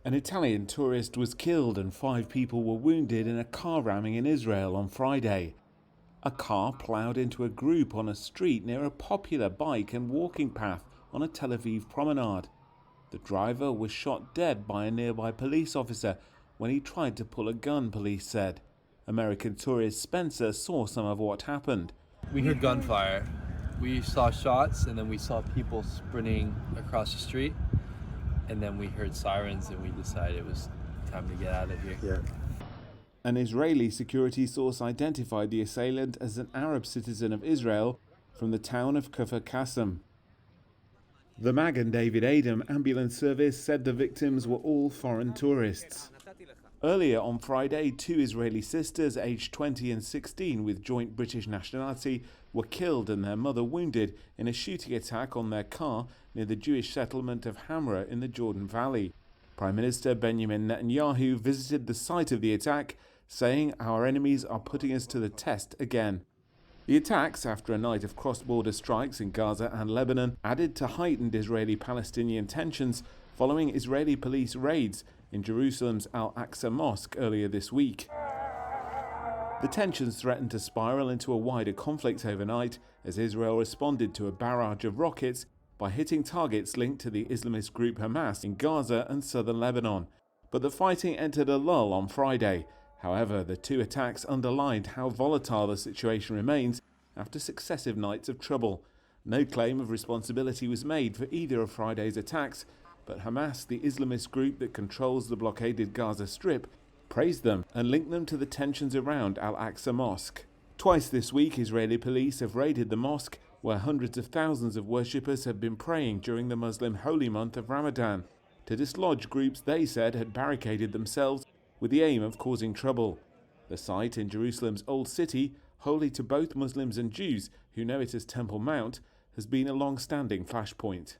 An Italian tourist was killed and 5 people were wounded in a car ramming in Israel on Friday. A car ploughed into a group on a street near a popular bike and walking path on a Tel Aviv promenade. The driver was shot dead by a nearby police officer when he tried to pull a gun, police said. American tourist Spencer saw some of what happened. We heard gunfire. We saw shots and then we saw people sprinting across the street. And then we heard sirens and we decided it was time to get out of here. Yeah. An Israeli security source identified the assailant as an Arab citizen of Israel from the town of Kfar Qasim. The Magen David Adom ambulance service said the victims were all foreign tourists. Earlier on Friday, 2 Israeli sisters aged 20 and 16 with joint British nationality were killed and their mother wounded in a shooting attack on their car near the Jewish settlement of Hamra in the Jordan Valley. Prime Minister Benjamin Netanyahu visited the site of the attack, saying, "Our enemies are putting us to the test again." The attacks, after a night of cross-border strikes in Gaza and Lebanon, added to heightened Israeli-Palestinian tensions following Israeli police raids in Jerusalem's Al-Aqsa Mosque earlier this week. The tensions threatened to spiral into a wider conflict overnight as Israel responded to a barrage of rockets by hitting targets linked to the Islamist group Hamas in Gaza and southern Lebanon. But the fighting entered a lull on Friday. However, the 2 attacks underlined how volatile the situation remains after successive nights of trouble. No claim of responsibility was made for either of Friday's attacks, but Hamas, the Islamist group that controls the blockaded Gaza Strip, praised them and linked them to the tensions around Al-Aqsa Mosque. Twice this week, Israeli police have raided the mosque, where hundreds of thousands of worshippers have been praying during the Muslim holy month of Ramadan, to dislodge groups they said had barricaded themselves with the aim of causing trouble. The site in Jerusalem's Old City, holy to both Muslims and Jews who know it as Temple Mount, has been a long-standing flashpoint.